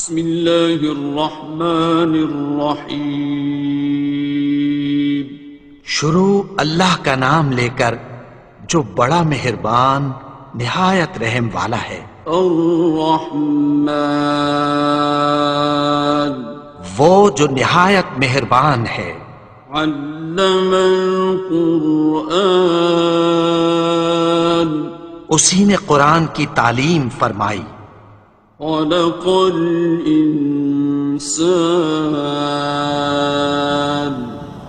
بسم اللہ الرحمن الرحیم۔ شروع اللہ کا نام لے کر جو بڑا مہربان نہایت رحم والا ہے۔ الرحمن، وہ جو نہایت مہربان ہے۔ علم القرآن، اسی نے قرآن کی تعلیم فرمائی۔ خلق الانسان،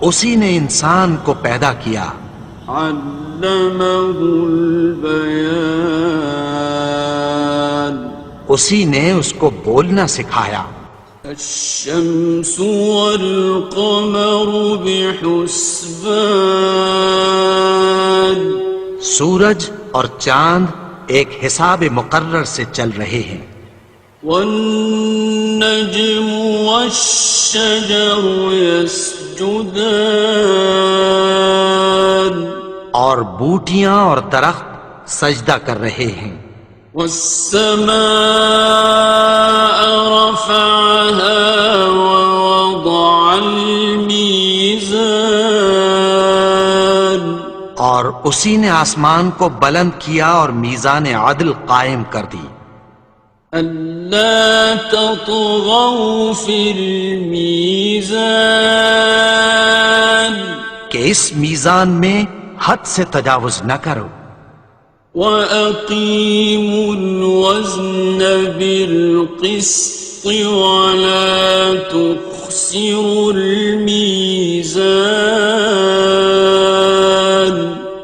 اسی نے انسان کو پیدا کیا۔ علمہ البیان، اسی نے اس کو بولنا سکھایا۔ الشمس والقمر بحسبان، سورج اور چاند ایک حساب مقرر سے چل رہے ہیں۔ والنجم والشجر يسجدان، اور بوٹیاں اور درخت سجدہ کر رہے ہیں۔ والسماء رفعها ووضع الميزان، اور اسی نے آسمان کو بلند کیا اور میزان عدل قائم کر دی۔ ألا تطغوا في الميزان، کہ اس میزان میں حد سے تجاوز نہ کرو۔ وَأَقِيمُوا الْوَزْنَ بِالْقِسْطِ وَلَا تُخْسِرُوا الْمِيزَانَ،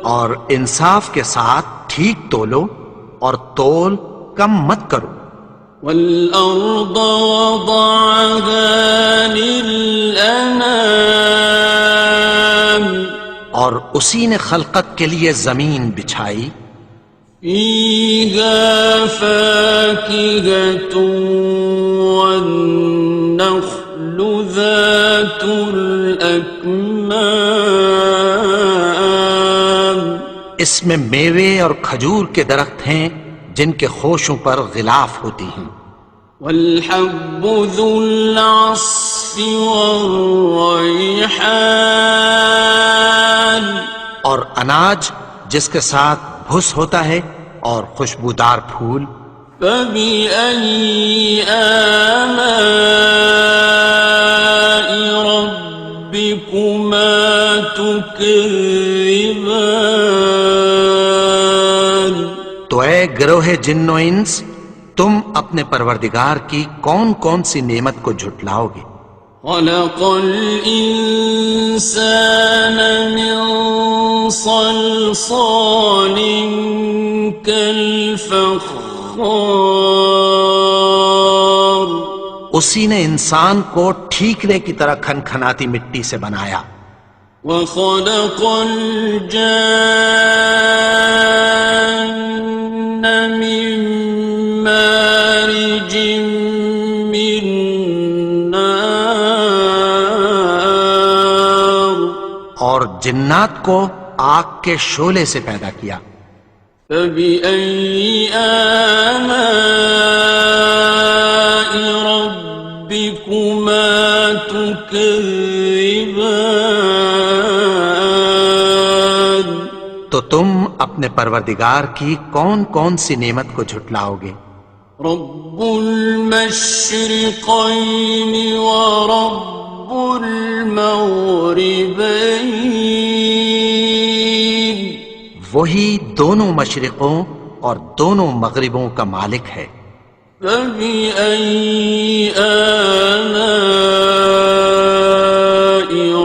اور انصاف کے ساتھ ٹھیک تولو اور تول کم مت کرو۔ وَالْأَرْضَ وَضَعَهَا لِلْأَنَامِ، اور اسی نے خلقت کے لیے زمین بچھائی۔ فِيهَا فَاكِهَةٌ وَالنَّخْلُ ذَاتُ الْأَكْمَامِ، اس میں میوے اور کھجور کے درخت ہیں جن کے خوشوں پر غلاف ہوتی ہیں۔ وَالْحَبُّ ذُو الْعَصْفِ وَالرَّيْحَانِ، اور اناج جس کے ساتھ بھس ہوتا ہے اور خوشبودار پھول۔ فَبِأَيِّ آلَاءِ رَبِّكُمَا تُكَذِّبَانِ، تو اے گروہ جن و انس، تم اپنے پروردگار کی کون کون سی نعمت کو جھٹلاؤ گے؟ خَلَقَ الْإِنسَانَ مِنْ صَلْصَالٍ كَالْفَخَّارِ، اسی نے انسان کو ٹھیکرے کی طرح کھنکھناتی مٹی سے بنایا۔ وَخَلَقَ الْجَانَّ مِن مَّارِجٍ مِّن نَّارٍ، اور جنات کو آگ کے شعلے سے پیدا کیا۔ فَبِأَيِّ آلَاءِ رَبِّكُمَا تُكَذِّبَانِ، تو تم اپنے پروردگار کی کون کون سی نعمت کو جھٹلاؤ گے؟ رب المشرقین ورب المغربین، وہی دونوں مشرقوں اور دونوں مغربوں کا مالک ہے۔ فَبِأَيِّ آلَاءِ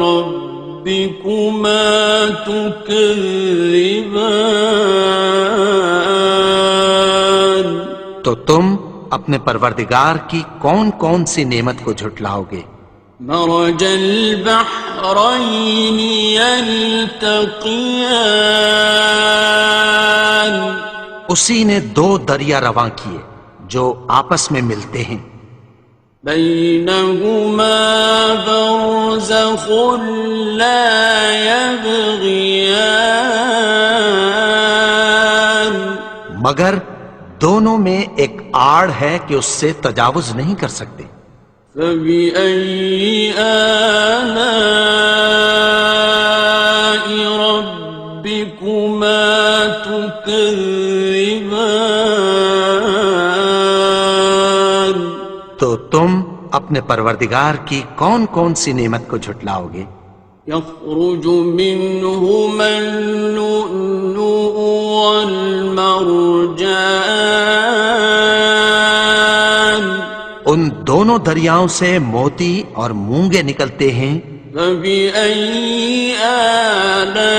رَبِّكُمَا تُكَذِّبَانِ، تو تم اپنے پروردگار کی کون کون سی نعمت کو جھٹلاؤ گے؟ مرج البحرین یلتقیان، اسی نے دو دریا رواں کیے جو آپس میں ملتے ہیں۔ بینہما برزخ لا یبغیان، مگر دونوں میں ایک آڑ ہے کہ اس سے تجاوز نہیں کر سکتے۔ فبأي آلاء ربكما تكذبان؟ تو تم اپنے پروردگار کی کون کون سی نعمت کو جھٹلاؤ گے؟ يخرج منهما اللؤلؤ والمرجان ان دونوں دریاؤں سے موتی اور مونگے نکلتے ہیں۔ فبأي آلاء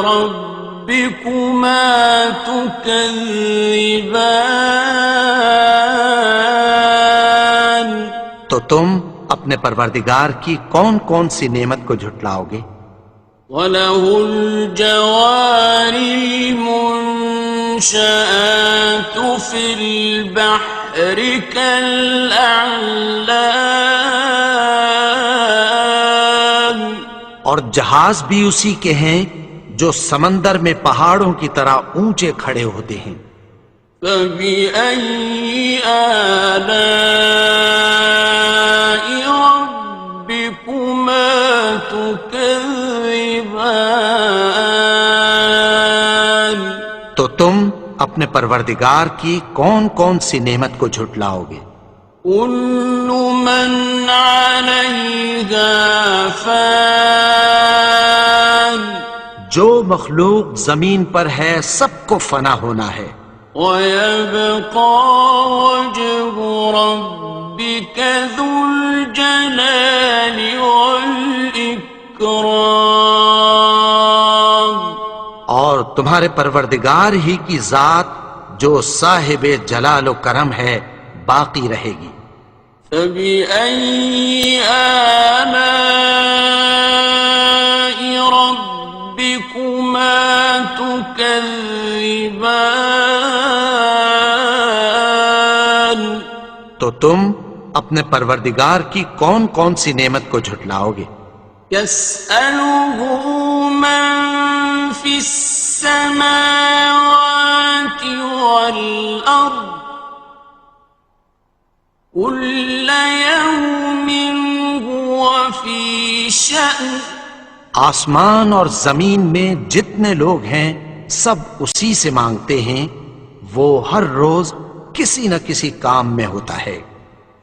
ربكما تكذبان؟ تو تم اپنے پروردگار کی کون کون سی نعمت کو جھٹلاؤ گے؟ وَلَهُ الْجَوَارِ الْمُنشَآتُ فِي الْبَحْرِ كَالْأَعْلَامِ، اور جہاز بھی اسی کے ہیں جو سمندر میں پہاڑوں کی طرح اونچے کھڑے ہوتے ہیں۔ فَبِأَيِّ آلَاءِ رَبِّكُمَا تُكَذِّبَانِ؟ تو تم اپنے پروردگار کی کون کون سی نعمت کو جھٹلاؤ گے؟ كُلُّ مَنْ عَلَيْهَا فَانٍ، جو مخلوق زمین پر ہے سب کو فنا ہونا ہے۔ وَيَبْقَى وَجْهُ رَبِّكَ ذُو الْجَلَالِ وَالْإِكْرَامِ، اور تمہارے پروردگار ہی کی ذات جو صاحب جلال و کرم ہے باقی رہے گی۔ فَبِأَيِّ آلَاءِ رَبِّكُمَا تُكَذِّبَانِ؟ تو تم اپنے پروردگار کی کون کون سی نعمت کو جھٹلاؤ گے؟ يَسْأَلُهُ مَن فِي السَّمَاوَاتِ وَالْأَرْضِ كُلَّ يَوْمٍ هُوَ فِي شَأْنٍ، آسمان اور زمین میں جتنے لوگ ہیں سب اسی سے مانگتے ہیں، وہ ہر روز کسی نہ کسی کام میں ہوتا ہے۔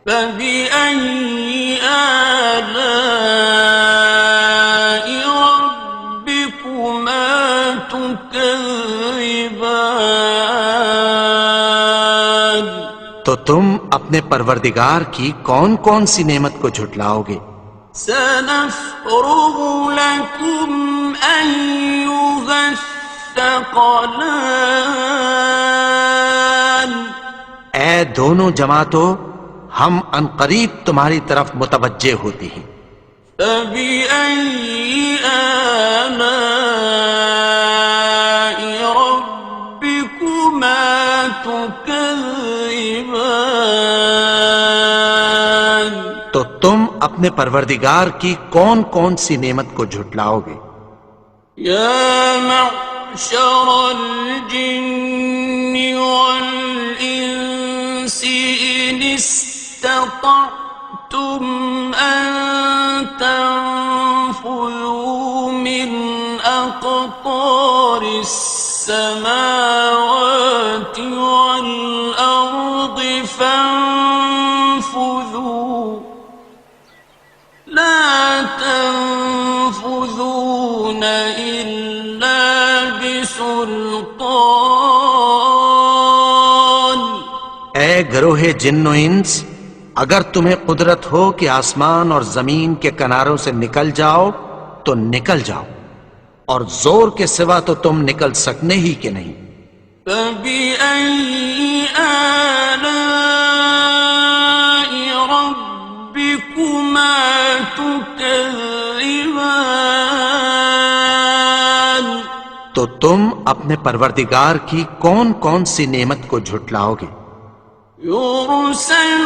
فَبِأَيِّ آلَاءِ رَبِّكُمَا تُكَذِّبَانِ؟ تو تم اپنے پروردگار کی کون کون سی نعمت کو جھٹلاؤ گے؟ سَنَفْرُغُ لَكُمْ أَيُّهَ الثَّقَلَانِ، اے دونوں جماعتوں، ہم عنقریب تمہاری طرف متوجہ ہوتے ہیں۔ فَبِأَيِّ آلَاءِ رَبِّكُمَا تُكَذِّبَانِ؟ تو تم اپنے پروردگار کی کون کون سی نعمت کو جھٹلاؤ گے؟ يَا مَعْشَرَ الْجِنِّ وَالْإِنسِ إِنِ اسْتَطَعْتُمْ أَن تَنفُذُوا مِنْ أَقْطَارِ السَّمَاوَاتِ وَالْأَرْضِ فَانفُذُوا لَا تَنفُذُونَ إِلَّا بِسُلْطَانٍ۔ اے گروہ جن و انس، اگر تمہیں قدرت ہو کہ آسمان اور زمین کے کناروں سے نکل جاؤ تو نکل جاؤ، اور زور کے سوا تو تم نکل سکنے ہی کہ نہیں۔ فَبِأَيِّ آلَاءِ رَبِّكُمَا تُكَذِّبَانِ؟ تو تم اپنے پروردگار کی کون کون سی نعمت کو جھٹلاؤ گے؟ يُرْسَلُ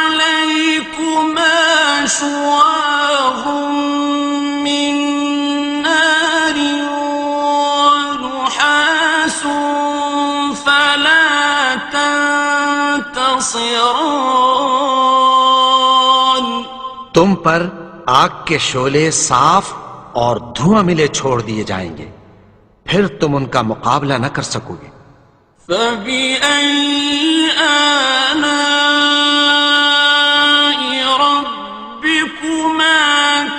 عَلَيْكُمَا شُوَاظٌ مِّن نَّارٍ وَنُحَاسٌ فَلَا ينتصران تم پر آگ کے شعلے صاف اور دھواں ملے چھوڑ دیے جائیں گے، پھر تم ان کا مقابلہ نہ کر سکو گے۔ فبأي آلاء ربكما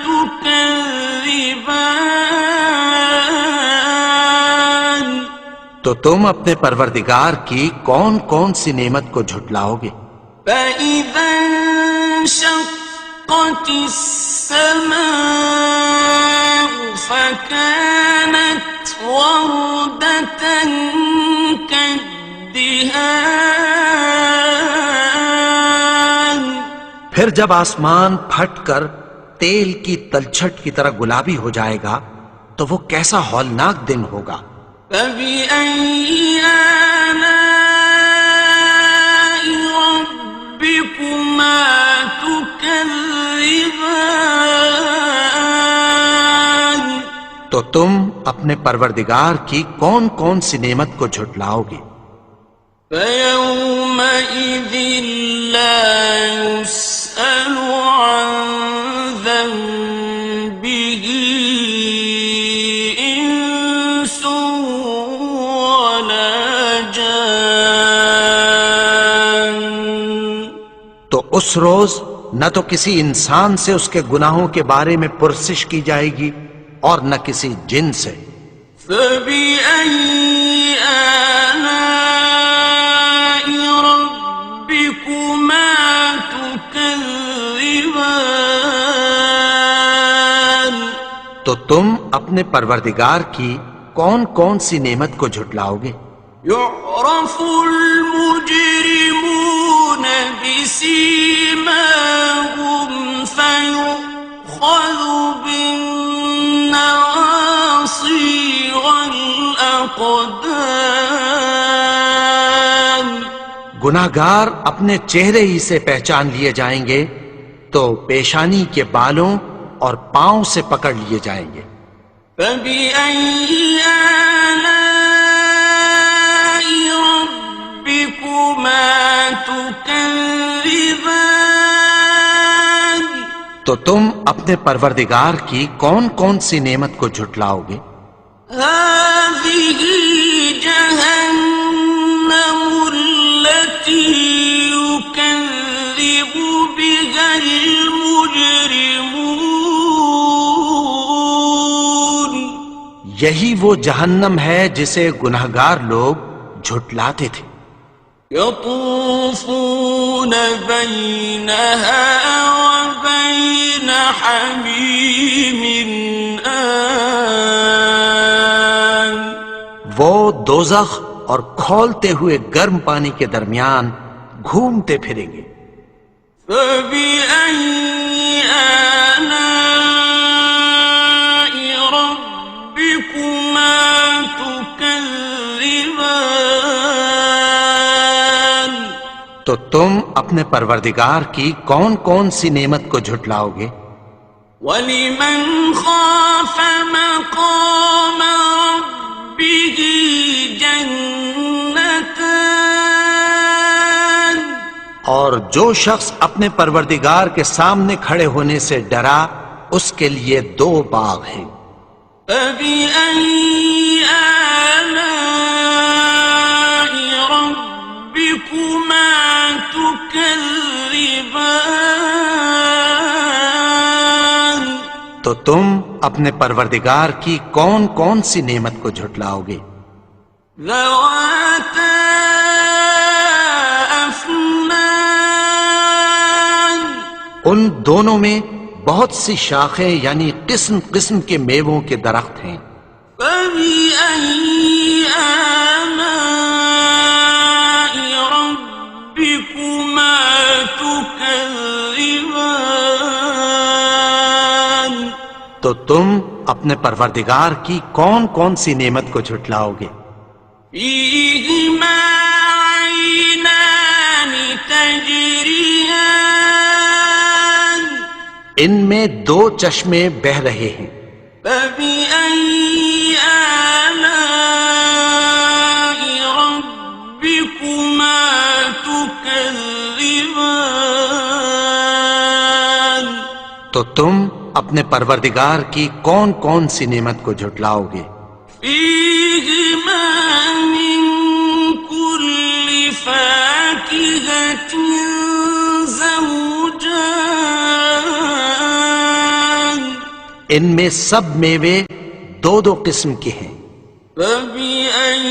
تكذبان تو تم اپنے پروردگار کی کون کون سی نعمت کو جھٹلاؤ گے؟ فإذا انشقت السماء فكانت وردة كالدهان پھر جب آسمان پھٹ کر تیل کی تلچھٹ کی طرح گلابی ہو جائے گا تو وہ کیسا ہولناک دن ہوگا۔ فبأي آلاء ربكما تكذبان تو تم اپنے پروردگار کی کون کون سی نعمت کو جھٹلاؤ گے؟ فيومئذ لا يسأل عن ذنبه إنس ولا جان تو اس روز نہ تو کسی انسان سے اس کے گناہوں کے بارے میں پرسش کی جائے گی اور نہ کسی جن سے۔ فبأي آلاء ربكما تكذبان تو تم اپنے پروردگار کی کون کون سی نعمت کو جھٹلاؤ گے؟ يعرف المجرمون بسيماهم فيؤخذ بالنواصي والأقدام گناہگار اپنے چہرے ہی سے پہچان لیے جائیں گے تو پیشانی کے بالوں اور پاؤں سے پکڑ لیے جائیں گے۔ فبأي آلاء ربكما تكذبان تو تم اپنے پروردگار کی کون کون سی نعمت کو جھٹلاؤ گے؟ هذه جهنم التي يكذب بها المجرمون یہی وہ جہنم ہے جسے گناہگار لوگ جھٹلاتے تھے۔ يطوفون بينها وبين حميم آن وہ دوزخ اور کھولتے ہوئے گرم پانی کے درمیان گھومتے پھریں گے۔ فبأي آلاء ربكما تكذبان تو تم اپنے پروردگار کی کون کون سی نعمت کو جھٹلاؤ گے؟ وَلِمَنْ خَافَ مَقَامَ رَبِّهِ جَنَّتَانِ اور جو شخص اپنے پروردگار کے سامنے کھڑے ہونے سے ڈرا اس کے لیے دو باغ ہیں۔ فَبِأَيِّ آلَاءِ رَبِّكُمَا تُكَذِّبَانِ تو تم اپنے پروردگار کی کون کون سی نعمت کو جھٹلاؤ گے؟ ذَوَاتَا أَفْنَانٍ ان دونوں میں بہت سی شاخیں یعنی قسم قسم کے میووں کے درخت ہیں۔ فَبِأَيِّ آلَاءِ رَبِّكُمَا تُكَذِّبَانِ تو تم اپنے پروردگار کی کون کون سی نعمت کو جھٹلاؤ گے؟ فِيهِمَا عَيْنَانِ تَجْرِيَانِ ان میں دو چشمے بہہ رہے ہیں۔ فَبِأَيِّ آلَاءِ رَبِّكُمَا تُكَذِّبَانِ تكذبان تو تم اپنے پروردگار کی کون کون سی نعمت کو جھٹلاؤ گے؟ فيهما من كل فاكهة زوجان ان میں سب میوے دو دو قسم کے ہیں، فبأي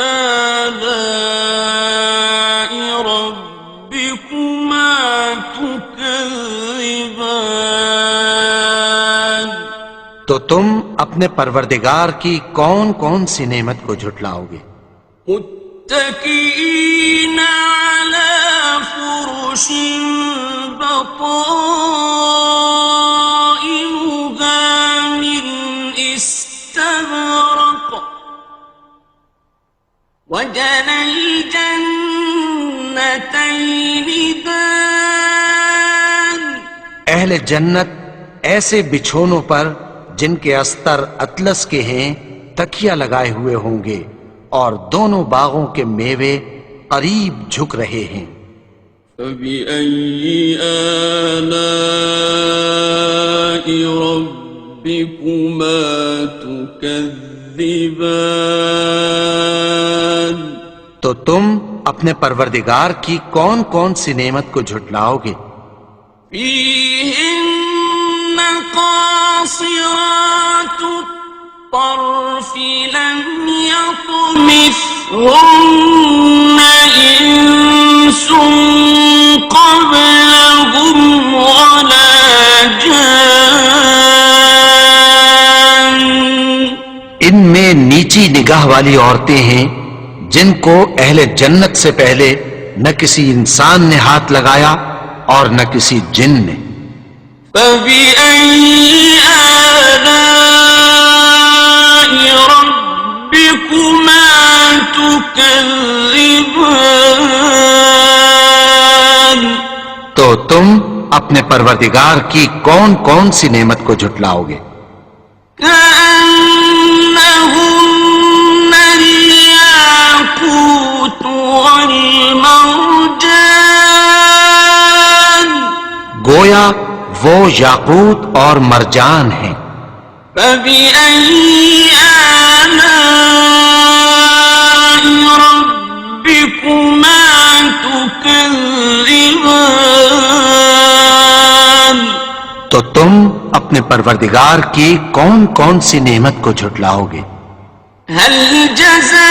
آلاء ربكما تكذبان تو تم اپنے پروردگار کی کون کون سی نعمت کو جھٹلاؤ گے؟ متكئين على فرش بطائنها من استبرق وجنى الجنتين دان اہل جنت ایسے بچھونوں پر جن کے استر اطلس کے ہیں تکیہ لگائے ہوئے ہوں گے، اور دونوں باغوں کے میوے قریب جھک رہے ہیں۔ فبأي آلاء ربكما تكذبان تو تم اپنے پروردگار کی کون کون سی نعمت کو جھٹلاؤ گے؟ فيهن قاصرات الطرف لم يطمثهن إنس قبلهم ولا جان ان میں نیچی نگاہ والی عورتیں ہیں جن کو اہل جنت سے پہلے نہ کسی انسان نے ہاتھ لگایا اور نہ کسی جن نے۔ فبأي آلاء ربكما تكذبان تو تم اپنے پروردگار کی کون کون سی نعمت کو جھٹلاؤ گے؟ كأنهن الياقوت والمرجان گویا وہ یاقوت اور مرجان ہیں۔ فبأي آلاء ربكما تكذبان تو تم اپنے پروردگار کی کون کون سی نعمت کو جھٹلاؤ گے؟ هل جزاء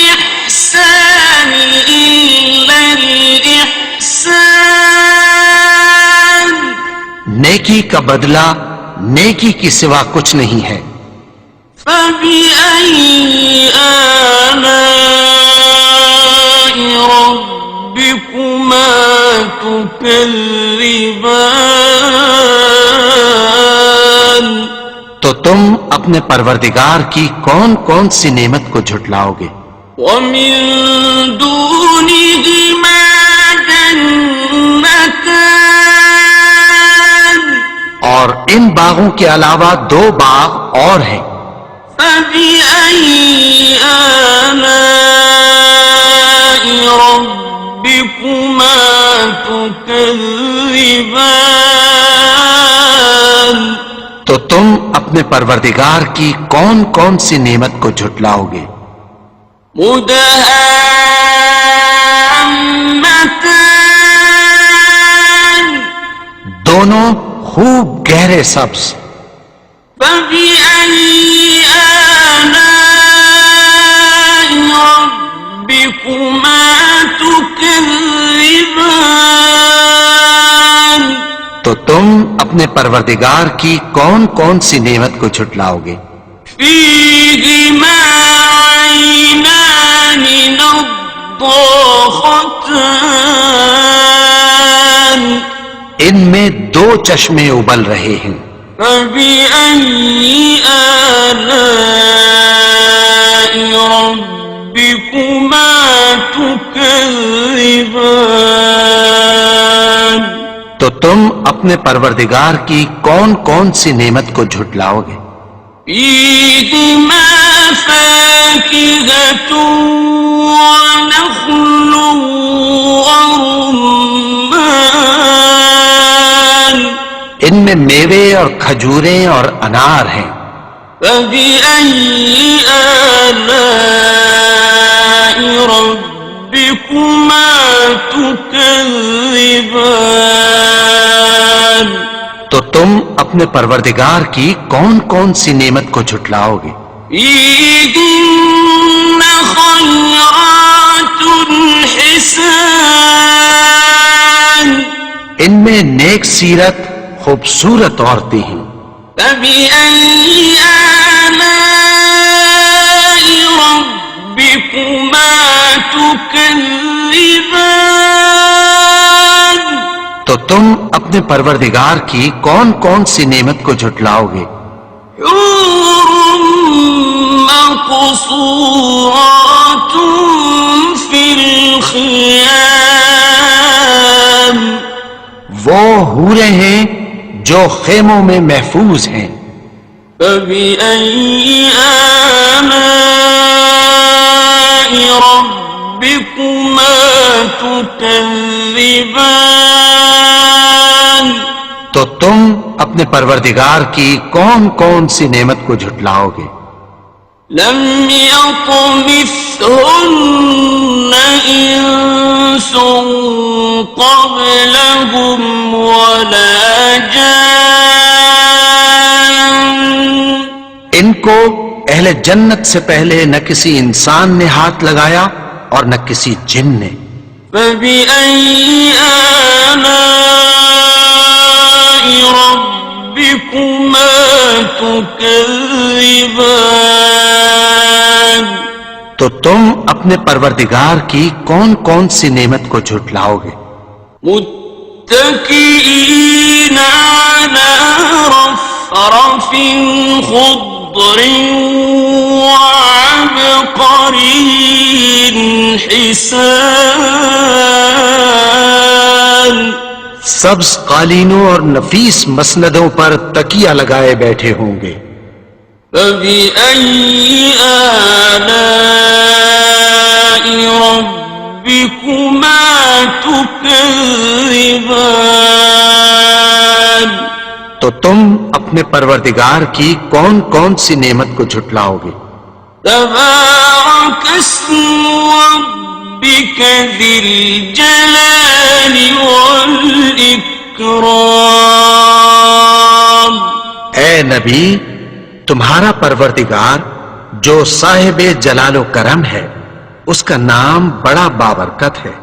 الإحسان إلا الإحسان نیکی کا بدلہ نیکی کی سوا کچھ نہیں ہے۔ فبأي آلاء ربكما تكذبان تو تم اپنے پروردگار کی کون کون سی نعمت کو جھٹلاؤ گے؟ ومن دونهما جنتان اور ان باغوں کے علاوہ دو باغ اور ہیں۔ فبأي آلاء ربكما تكذبان تو تم اپنے پروردگار کی کون کون سی نعمت کو جھٹلاؤ گے؟ مدهامتان دونوں خوب گہرے سبز۔ فبأي آلاء ربكما تكذبان تو تم اپنے پروردگار کی کون کون سی نعمت کو جھٹلاؤ گے؟ فيهما عينان نضاختان ان میں دو چشمے ابل رہے ہیں۔ فبأي آلاء ربكما تكذبان تو تم اپنے پروردگار کی کون کون سی نعمت کو جھٹلاؤ گے؟ فيهما فاكهة ونخل ورمان ان میں میوے اور کھجوریں اور انار ہیں. فبأي آلاء ربكما تكذبان تو تم اپنے پروردگار کی کون کون سی نعمت کو جھٹلاؤ گے؟ فيهن خيرات حسان ان میں نیک سیرت خوبصورت عورتیں ہیں. فبأي آلاء ربكما تكذبان تو تم اپنے پروردگار کی کون کون سی نعمت کو جھٹلاؤ گے؟ حور مقصورات في الخيام وہ حوریں ہیں جو خیموں میں محفوظ ہیں. فبأي آلاء ربكما تكذبان تو تم اپنے پروردگار کی کون کون سی نعمت کو جھٹلاؤ گے؟ لم يطمثهن إنس قبلهم ولا جان ان کو اہل جنت سے پہلے نہ کسی انسان نے ہاتھ لگایا اور نہ کسی جن نے. فبأي آلاء ربكما تكذبان تو تم اپنے پروردگار کی کون کون سی نعمت کو جھٹلاؤ گے؟ متكئين على رفرف خضر وعبقري حسان سبز قالینوں اور نفیس مسندوں پر تکیہ لگائے بیٹھے ہوں گے. فبأي آلاء ربكما تكذبان تو تم اپنے پروردگار کی کون کون سی نعمت کو جھٹلاؤ گے؟ تبارك اسم ربك ذي الجلال والإكرام اے نبی، تمہارا پروردگار جو صاحب جلال و کرم ہے، اس کا نام بڑا بابرکت ہے.